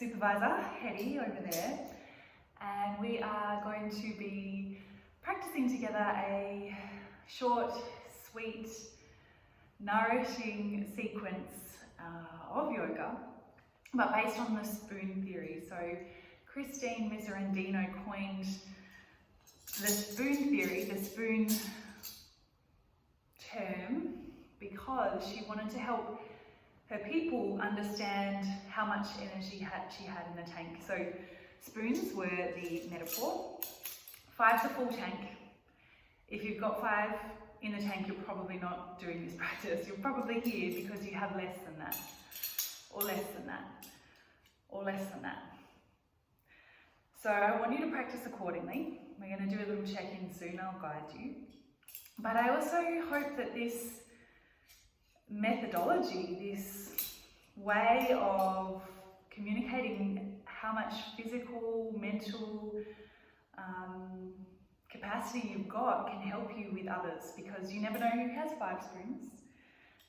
supervisor, Hetty, over there, and we are going to be practicing together a short, sweet, nourishing sequence of yoga, but based on the spoon theory. So Christine Miserandino coined the spoon theory, the spoon term, because she wanted to help her people understand how much energy she had in the tank. So spoons were the metaphor. 5's a full tank. If you've got 5 in the tank, you're probably not doing this practice. You're probably here because you have less than that, or less than that, or less than that. So I want you to practice accordingly. We're going to do a little check-in soon, I'll guide you. But I also hope that this methodology, this way of communicating how much physical, mental capacity you've got can help you with others, because you never know who has 5 spoons.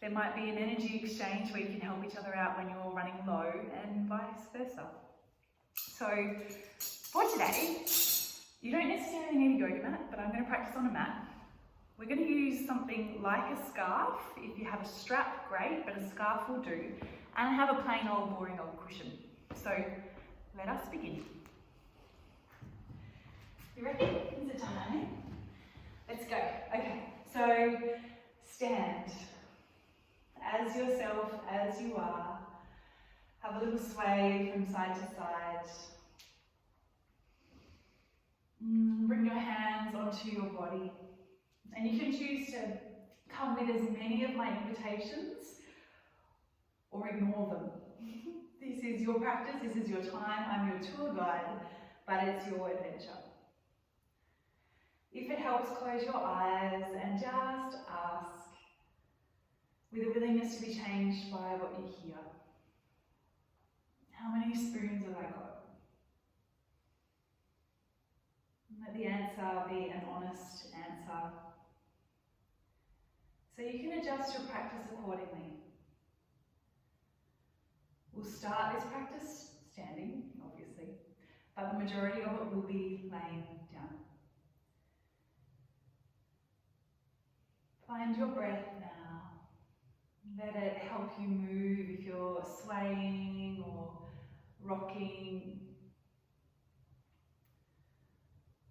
There might be an energy exchange where you can help each other out when you're running low, and vice versa. So for today, you don't necessarily need a yoga mat, but I'm going to practice on a mat. We're going to use something like a scarf. If you have a strap, great, but a scarf will do. And I have a plain old boring old cushion. So let us begin. You ready? Is it time? Let's go. Okay, so stand as yourself, as you are. Have a little sway from side to side. Bring your hands onto your body. And you can choose to come with as many of my invitations or ignore them. This is your practice, this is your time, I'm your tour guide, but it's your adventure. If it helps, close your eyes and just ask, with a willingness to be changed by what you hear, how many spoons have I got? Let the answer be an honest answer, so you can adjust your practice accordingly. We'll start this practice standing, obviously, but the majority of it will be laying down. Find your breath now. Let it help you move if you're swaying or rocking.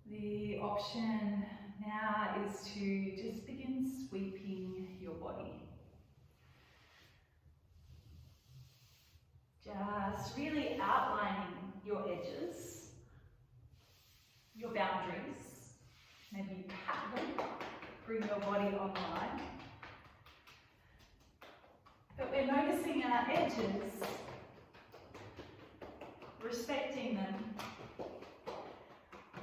The option now is to just begin sweeping your body. Just really outlining your edges, your boundaries. Maybe you pat them, bring your body online. But we're noticing our edges, respecting them,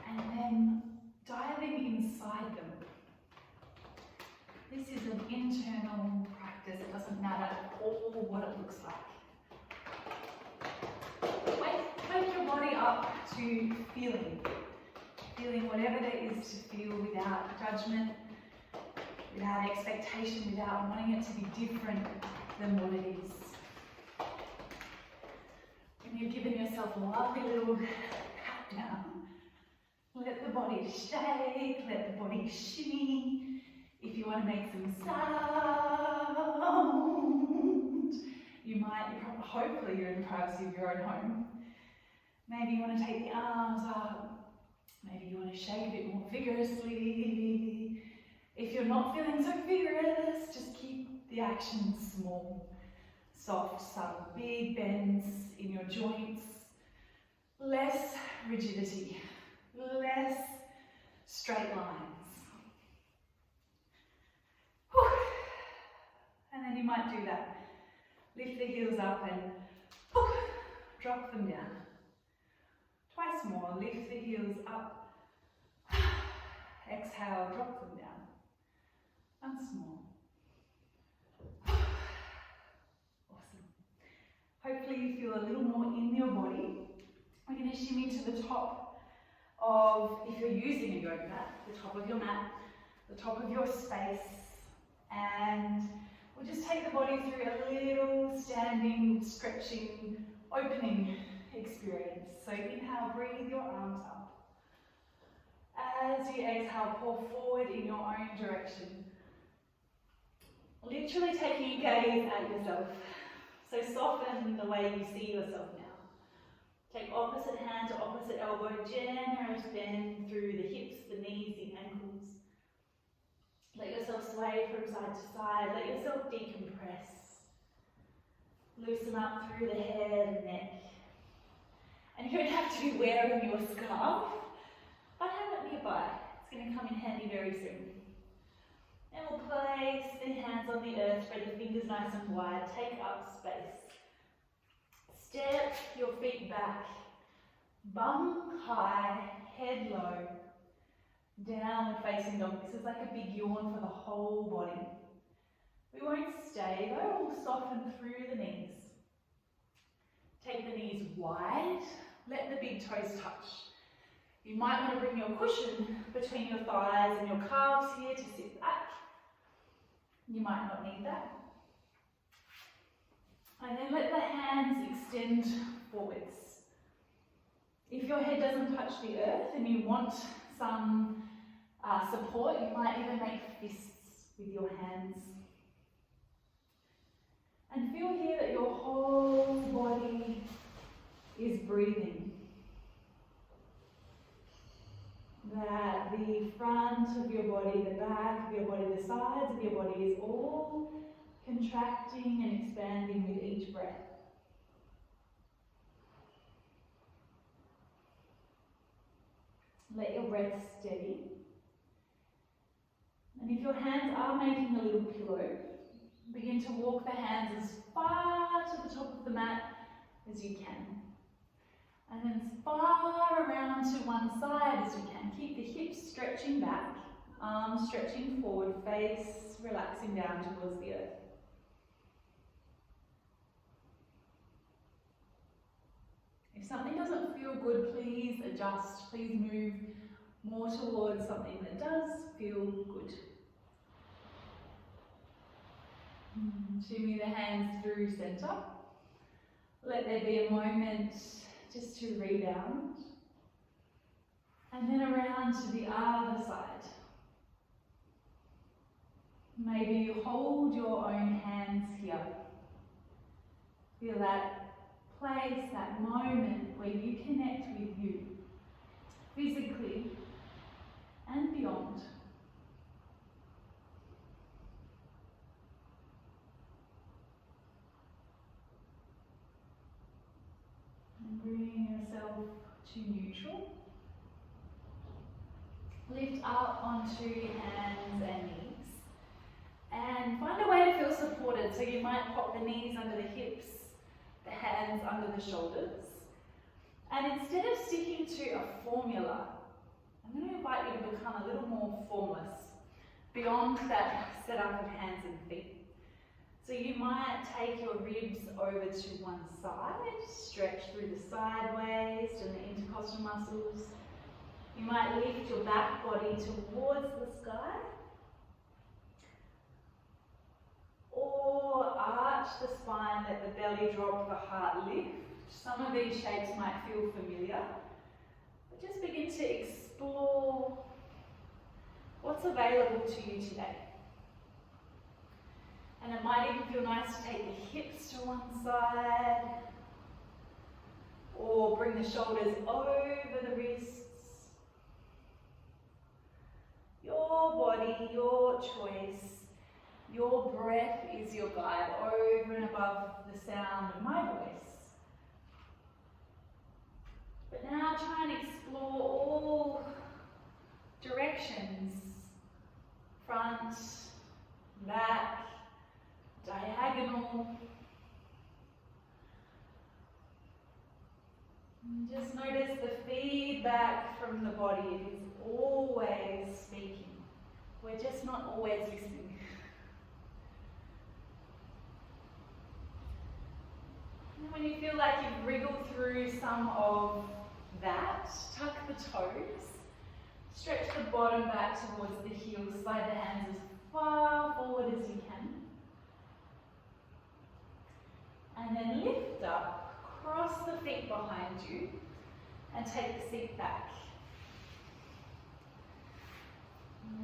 and then diving inside them. This is an internal practice. It doesn't matter at all what it looks like. Wake your body up to feeling whatever there is to feel, without judgment, without expectation, without wanting it to be different than what it is. When you've given yourself a lovely little pat down, let the body shake, let the body shimmy. If you want to make some sound, you might, hopefully you're in the privacy of your own home. Maybe you want to take the arms up. Maybe you want to shake a bit more vigorously. If you're not feeling so vigorous, just keep the action small, soft, subtle, big bends in your joints, less rigidity, less straight lines. Whew. And then you might do that. Lift the heels up and drop them down. Twice more. Lift the heels up. Exhale, drop them down. Once more. Awesome. Hopefully you feel a little more in your body. We're going to shimmy to the top of, if you're using a yoga mat, the top of your mat, the top of your space, and we'll just take the body through a little standing, stretching, opening experience. So inhale, breathe your arms up. As you exhale, pour forward in your own direction. Literally taking a gaze at yourself. So soften the way you see yourself now. Take opposite hand to opposite elbow, generous bend through the hips, the knees, the ankles. Let yourself sway from side to side. Let yourself decompress. Loosen up through the head and neck. And you don't have to be wearing your scarf, but have it nearby. It's going to come in handy very soon. And we'll place the hands on the earth, spread the fingers nice and wide, take up space. Step your feet back, bum high, head low, downward facing dog. This is like a big yawn for the whole body. We won't stay though, we'll soften through the knees. Take the knees wide, let the big toes touch. You might want to bring your cushion between your thighs and your calves here to sit back. You might not need that. And then let the hands extend forwards. If your head doesn't touch the earth and you want some support, you might even make fists with your hands. And feel here that your whole body is breathing. That the front of your body, the back of your body, the sides of your body is all contracting and expanding with each breath. Let your breath steady. And if your hands are making a little pillow, begin to walk the hands as far to the top of the mat as you can. And then as far around to one side as you can. Keep the hips stretching back, arms stretching forward, face relaxing down towards the earth. If something doesn't feel good, please adjust. Please move more towards something that does feel good. Shimmy the hands through center. Let there be a moment just to rebound. And then around to the other side. Maybe you hold your own hands here. Feel that place, that moment where you connect with you, physically and beyond. And bring yourself to neutral. Lift up onto hands and knees. And find a way to feel supported. So you might pop the knees under the hips, the hands under the shoulders. And instead of sticking to a formula, I'm going to invite you to become a little more formless, beyond that setup of hands and feet. So you might take your ribs over to one side, stretch through the side waist and the intercostal muscles. You might lift your back body towards the sky, or arch the spine, let the belly drop, the heart lift. Some of these shapes might feel familiar, but just begin to explore what's available to you today. And it might even feel nice to take the hips to one side, or bring the shoulders over the wrists. Your body, your choice. Your breath is your guide over and above the sound of my voice. But now try and explore all directions. Front, back, diagonal. And just notice the feedback from the body. It is always speaking. We're just not always listening. And when you feel like you've wriggled through some of that, tuck the toes, stretch the bottom back towards the heels, slide the hands as far forward as you can. And then lift up, cross the feet behind you and take the seat back.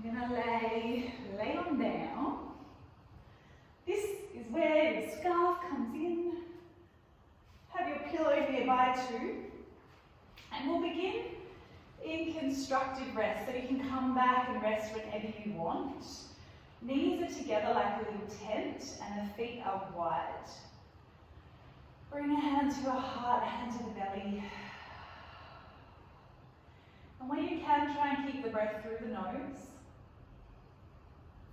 We're going to lay on down. This is where your scarf comes in. Have your pillow nearby too. And we'll begin in constructive rest, so you can come back and rest whenever you want. Knees are together like a little tent and the feet are wide. Bring a hand to your heart, a hand to the belly. And when you can, try and keep the breath through the nose.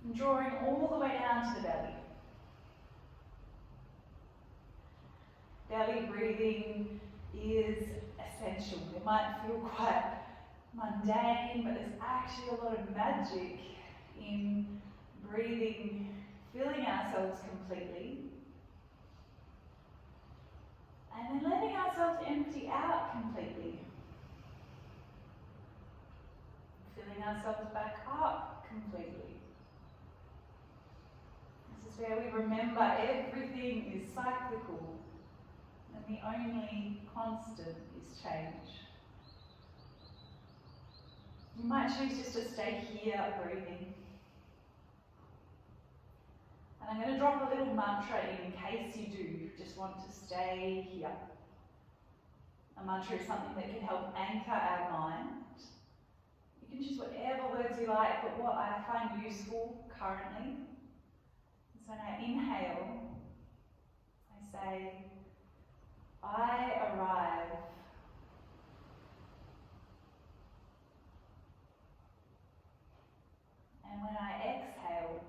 And drawing all the way down to the belly. Belly breathing is essential. It might feel quite mundane, but there's actually a lot of magic in breathing, filling ourselves completely, and then letting ourselves empty out completely. Filling ourselves back up completely. This is where we remember everything is cyclical and the only constant is change. You might choose just to stay here breathing. And I'm going to drop a little mantra in case you do just want to stay here. A mantra is something that can help anchor our mind. You can choose whatever words you like, but what I find useful currently is when I inhale, I say, I arrive. And when I exhale,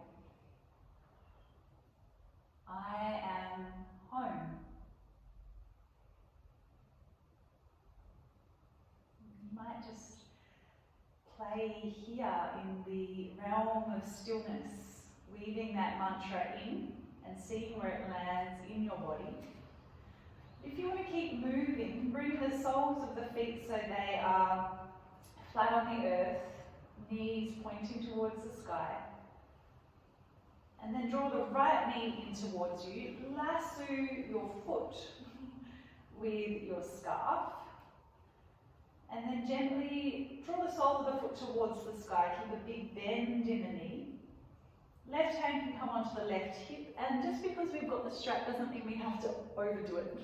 I am home. You might just play here in the realm of stillness, weaving that mantra in and seeing where it lands in your body. If you want to keep moving, bring the soles of the feet so they are flat on the earth, knees pointing towards the sky. And then draw the right knee in towards you, lasso your foot with your scarf, and then gently draw the sole of the foot towards the sky. Keep a big bend in the knee. Left hand can come onto the left hip, and just because we've got the strap doesn't mean we have to overdo it.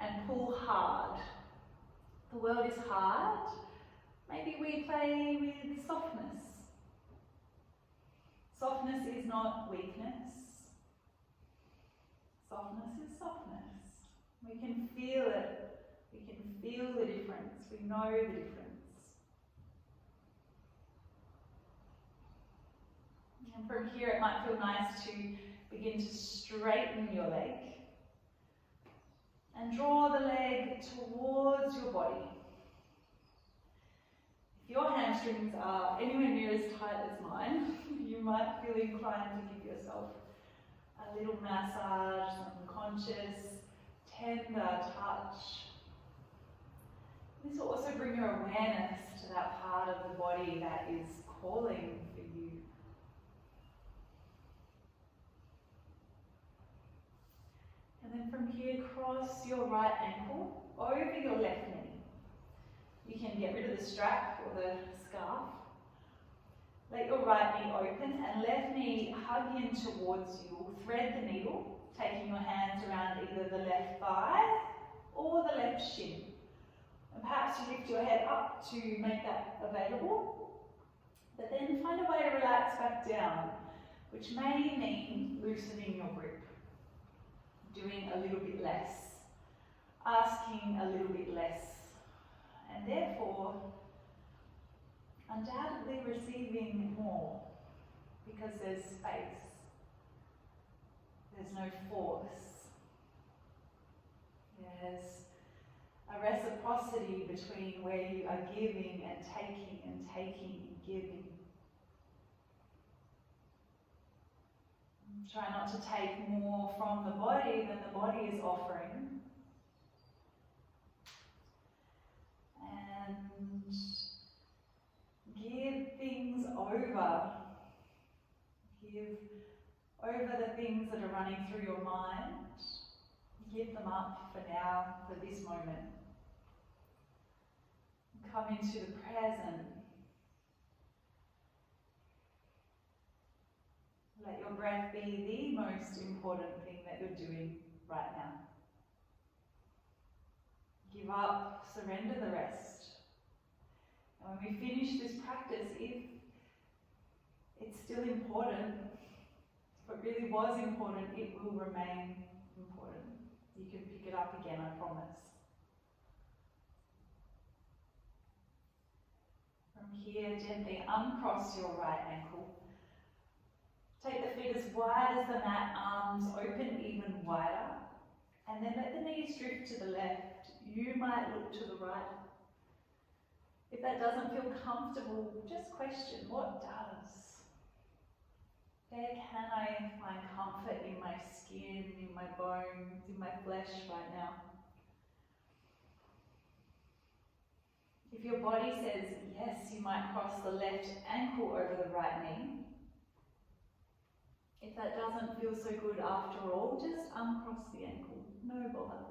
And pull hard. The world is hard. Maybe we play with softness. Softness is not weakness. Softness is softness. We can feel it. We can feel the difference. We know the difference. And from here it might feel nice to begin to straighten your leg. And draw the leg towards your body. If your hamstrings are anywhere near as tight as mine, you might feel inclined to give yourself a little massage, some conscious, tender touch. This will also bring your awareness to that part of the body that is calling for you. And then from here, cross your right ankle over your left knee. You can get rid of the strap or the scarf. Let your right knee open and left knee hug in towards you. Thread the needle, taking your hands around either the left thigh or the left shin. And perhaps you lift your head up to make that available. But then find a way to relax back down, which may mean loosening your grip. Doing a little bit less, asking a little bit less, and therefore undoubtedly receiving more, because there's space, there's no force, there's a reciprocity between where you are giving and taking and giving. Try not to take more from the body than the body is offering. And give things over. Give over the things that are running through your mind. Give them up for now, for this moment. Come into the present. Let your breath be the most important thing that you're doing right now. Give up, surrender the rest. And when we finish this practice, if it's still important, if it really was important, it will remain important. You can pick it up again, I promise. From here, gently uncross your right ankle. Take the feet as wide as the mat, arms open even wider. And then let the knees drift to the left. You might look to the right. If that doesn't feel comfortable, just question, what does? Where can I find comfort in my skin, in my bones, in my flesh right now? If your body says yes, you might cross the left ankle over the right knee. If that doesn't feel so good after all, just uncross the ankle, no bother.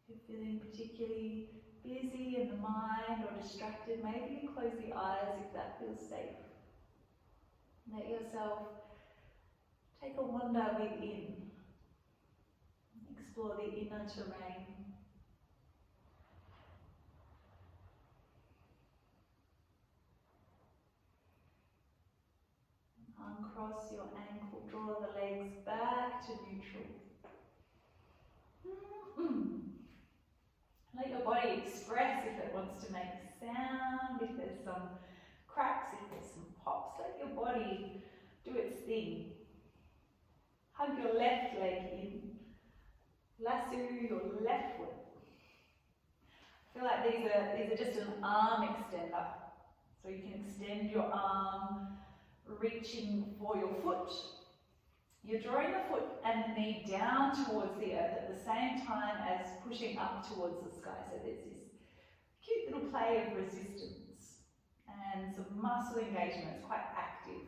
If you're feeling particularly busy in the mind or distracted, maybe you close the eyes if that feels safe. Let yourself take a wander within. Explore the inner terrain. Uncross your ankle, draw the legs back to neutral. Let your body express if it wants to make a sound, if there's some cracks, if there's some pops. Let your body do its thing. Hug your left leg in. Lasso your left foot. I feel like these are just an arm extender. So you can extend your arm, reaching for your foot. You're drawing the foot and the knee down towards the earth at the same time as pushing up towards the sky. So there's this cute little play of resistance and some muscle engagement. It's quite active.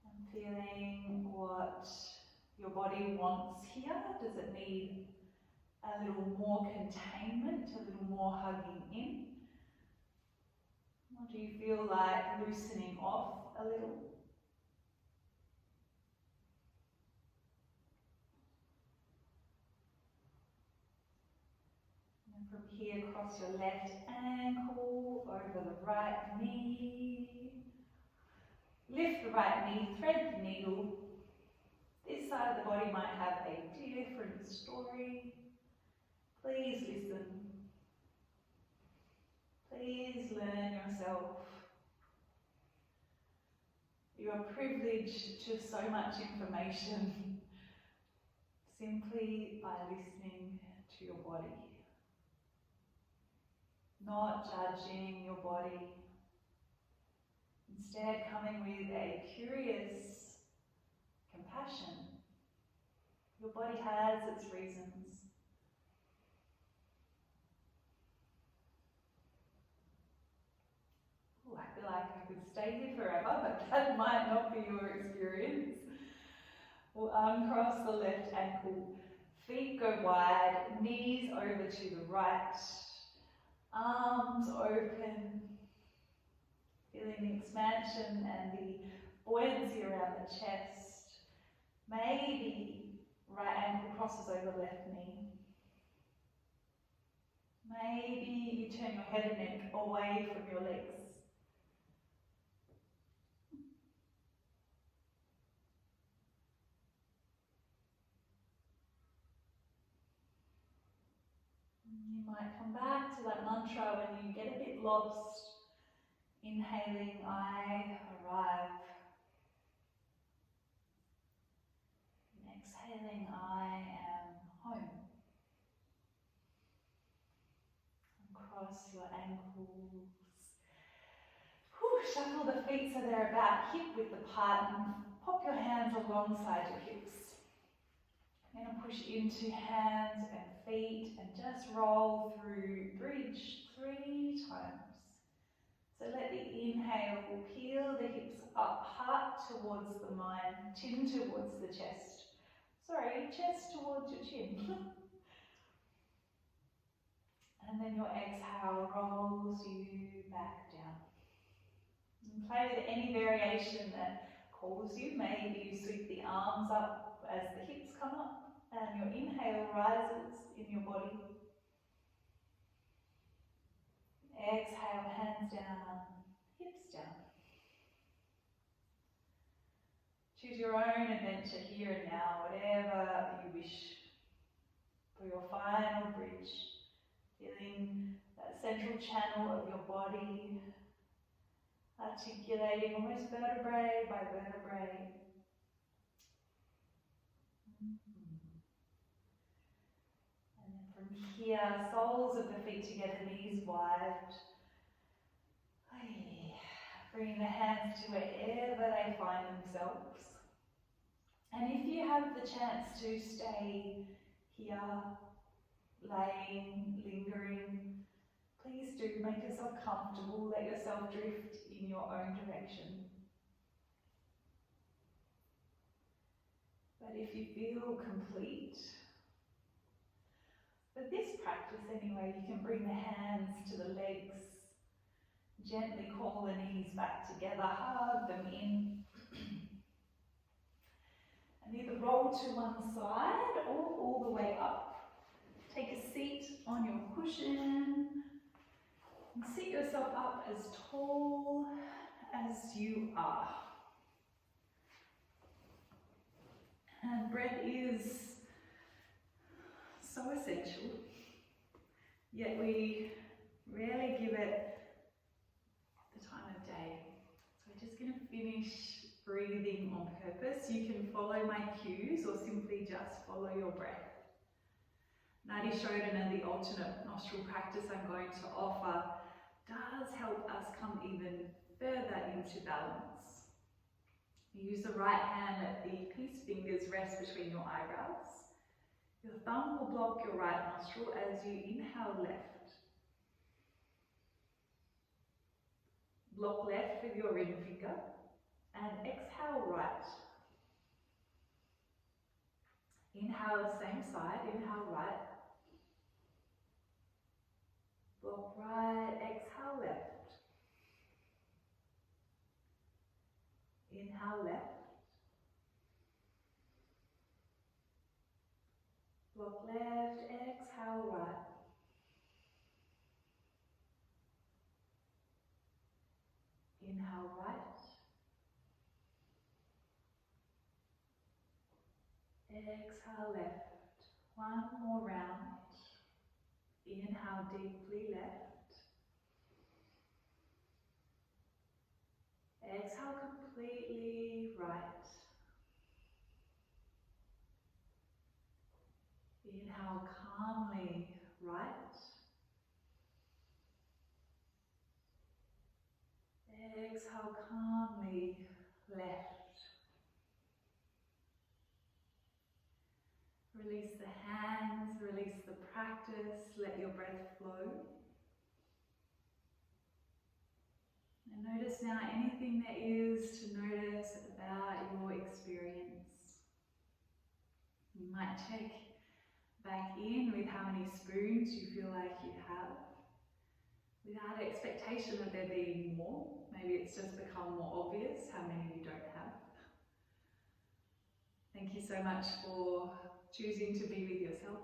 And feeling what your body wants here. Does it need a little more containment, a little more hugging in? Or do you feel like loosening off a little? And from here, cross your left ankle over the right knee. Lift the right knee, thread the needle. This side of the body might have a different story. Please listen. Please learn yourself. You are privileged to so much information simply by listening to your body. Not judging your body. Instead, coming with a curious compassion. Your body has its reasons. I feel like I could stay here forever, but that might not be your experience. We'll uncross the left ankle, feet go wide, knees over to the right, arms open, feeling the expansion and the buoyancy around the chest. Maybe right ankle crosses over left knee. Maybe you turn your head and neck away from your legs. You might come back to that mantra when you get a bit lost. Inhaling, I arrive. And exhaling, I am home. And cross your ankles. Shuffle the feet so they're about hip width apart and pop your hands alongside your hips. I'm going to push into hands and feet and just roll through bridge 3 times. So let the inhale peel the hips up, heart towards the mind, chin towards the chest. Sorry, chest towards your chin. And then your exhale rolls you back down. And play with any variation that calls you. Maybe you sweep the arms up as the hips come up and your inhale rises in your body. Exhale, hands down, hips down. Choose your own adventure here and now, whatever you wish. For your final bridge, feeling that central channel of your body, articulating almost vertebrae by vertebrae. And then from here, soles of the feet together, knees wide. Bring the hands to wherever they find themselves. And if you have the chance to stay here, laying, lingering, please do make yourself comfortable, let yourself drift in your own direction. But if you feel complete, for this practice anyway, you can bring the hands to the legs, gently call the knees back together, hug them in. And either roll to one side or all the way up. Take a seat on your cushion and sit yourself up as tall as you are. And breath is so essential, yet we rarely give it the time of day. So we're just going to finish breathing on purpose. You can follow my cues or simply just follow your breath. Nadi Shodhana, the alternate nostril practice I'm going to offer, does help us come even further into balance. You use the right hand, let the peace fingers rest between your eyebrows. Your thumb will block your right nostril as you inhale left. Block left with your ring finger and exhale right. Inhale same side, inhale right. Block right, exhale left. Inhale left. Block left, exhale right. Inhale right. Exhale left. One more round. Inhale deeply left. Exhale completely right. Inhale calmly right. Exhale calmly left. Release the hands, release the practice, let your breath flow. And notice now anything there is to notice about your experience. You might check back in with how many spoons you feel like you have, without expectation of there being more. Maybe it's just become more obvious how many you don't have. Thank you so much for choosing to be with yourself.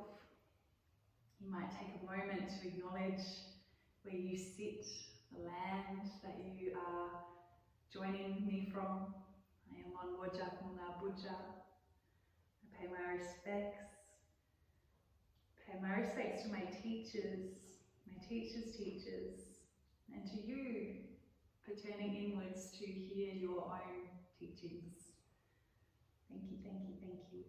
You might take a moment to acknowledge where you sit, the land that you are joining me from. I am on Wajak Muna Buja. I pay my respects. Pay my respects to my teachers' teachers, and to you for turning inwards to hear your own teachings. Thank you, thank you, thank you.